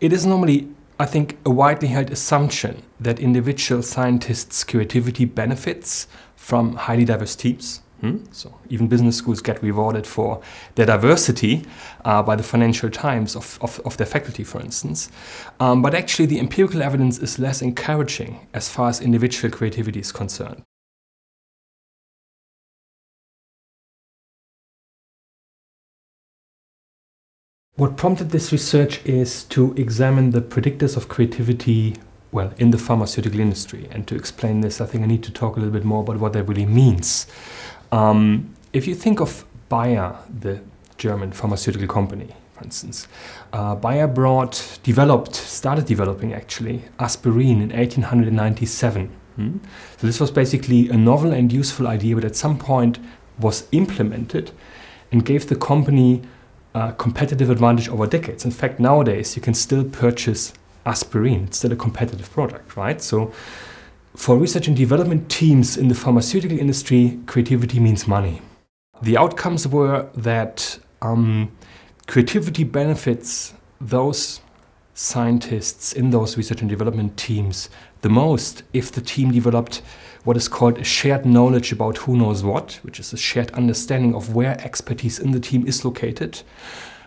It is normally, I think, a widely held assumption that individual scientists' creativity benefits from highly diverse teams. So even business schools get rewarded for their diversity by the Financial Times of their faculty, for instance. But actually the empirical evidence is less encouraging as far as individual creativity is concerned. What prompted this research is to examine the predictors of creativity, well, in the pharmaceutical industry. And to explain this, I think I need to talk a little bit more about what that really means. If you think of Bayer, the German pharmaceutical company, for instance, Bayer started developing actually aspirin in 1897. So this was basically a novel and useful idea, but at some point was implemented and gave the company a competitive advantage over decades. In fact, nowadays you can still purchase aspirin. It's still a competitive product, right? So for research and development teams in the pharmaceutical industry, creativity means money. The outcomes were that creativity benefits those scientists in those research and development teams the most if the team developed what is called a shared knowledge about who knows what, which is a shared understanding of where expertise in the team is located,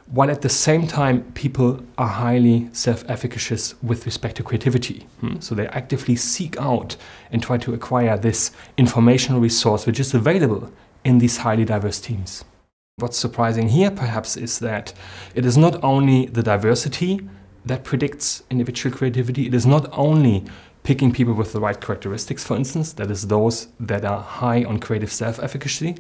while at the same time people are highly self-efficacious with respect to creativity. So they actively seek out and try to acquire this informational resource which is available in these highly diverse teams. What's surprising here perhaps is that it is not only the diversity that predicts individual creativity, it is not only picking people with the right characteristics, for instance, that is those that are high on creative self-efficacy.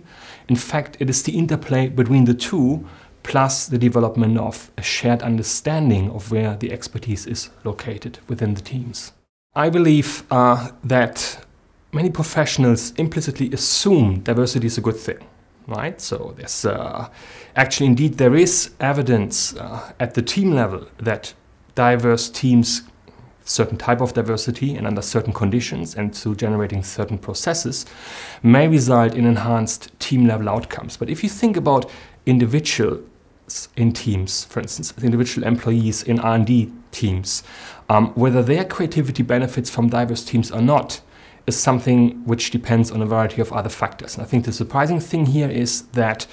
In fact, it is the interplay between the two plus the development of a shared understanding of where the expertise is located within the teams. I believe that many professionals implicitly assume diversity is a good thing, right? So there's actually, indeed, there is evidence at the team level that diverse teams, certain type of diversity and under certain conditions and through generating certain processes may result in enhanced team level outcomes. But if you think about individuals in teams, for instance, individual employees in R&D teams, whether their creativity benefits from diverse teams or not is something which depends on a variety of other factors. And I think the surprising thing here is that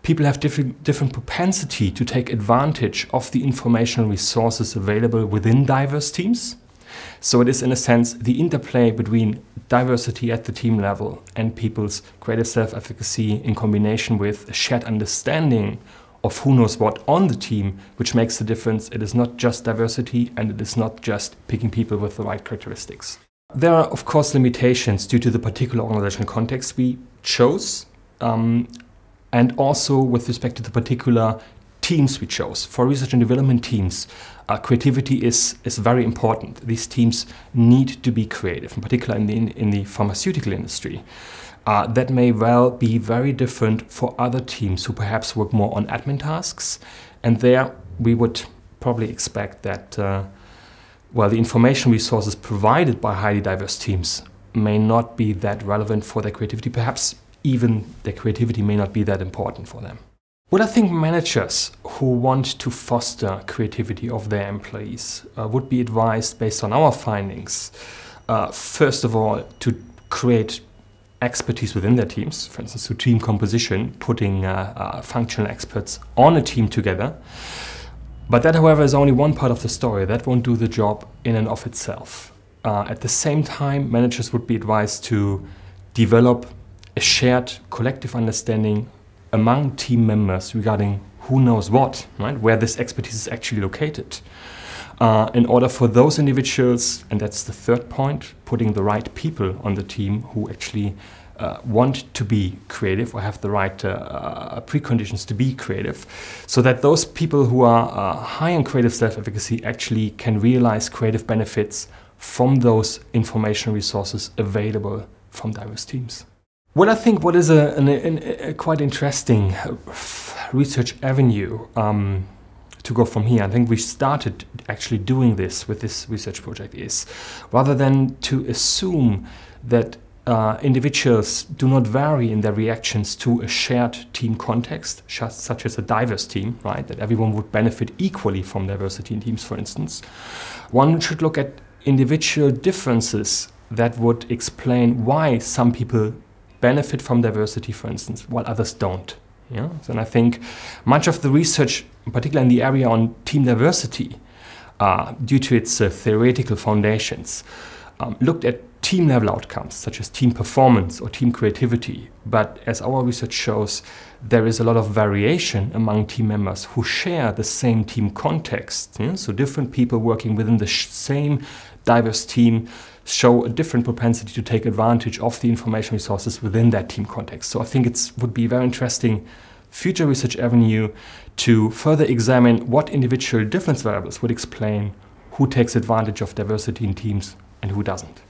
people have different propensity to take advantage of the informational resources available within diverse teams. So it is, in a sense, the interplay between diversity at the team level and people's creative self-efficacy in combination with a shared understanding of who knows what on the team, which makes the difference. It is not just diversity and it is not just picking people with the right characteristics. There are, of course, limitations due to the particular organizational context we chose. And also with respect to the particular teams we chose. For research and development teams, creativity is very important. These teams need to be creative, in particular in the pharmaceutical industry. That may well be very different for other teams who perhaps work more on admin tasks. And there we would probably expect that the information resources provided by highly diverse teams may not be that relevant for their creativity. Perhaps even their creativity may not be that important for them. Well, I think managers who want to foster creativity of their employees would be advised, based on our findings, first of all, to create expertise within their teams, for instance, through team composition, putting functional experts on a team together. But that, however, is only one part of the story. That won't do the job in and of itself. At the same time, managers would be advised to develop a shared collective understanding among team members regarding who knows what, right? Where this expertise is actually located. In order for those individuals, and that's the third point, putting the right people on the team who actually want to be creative or have the right preconditions to be creative, so that those people who are high in creative self-efficacy actually can realize creative benefits from those information resources available from diverse teams. Well, I think what is a quite interesting research avenue to go from here, I think we started actually doing this with this research project, is rather than to assume that individuals do not vary in their reactions to a shared team context, such as a diverse team, right? That everyone would benefit equally from diversity in teams, for instance. One should look at individual differences that would explain why some people benefit from diversity, for instance, while others don't. Yeah? And I think much of the research, particularly in the area on team diversity, due to its theoretical foundations, looked at team-level outcomes, such as team performance or team creativity. But as our research shows, there is a lot of variation among team members who share the same team context. Yeah? So different people working within the same diverse team show a different propensity to take advantage of the information resources within that team context. So I think it would be a very interesting future research avenue to further examine what individual difference variables would explain who takes advantage of diversity in teams and who doesn't.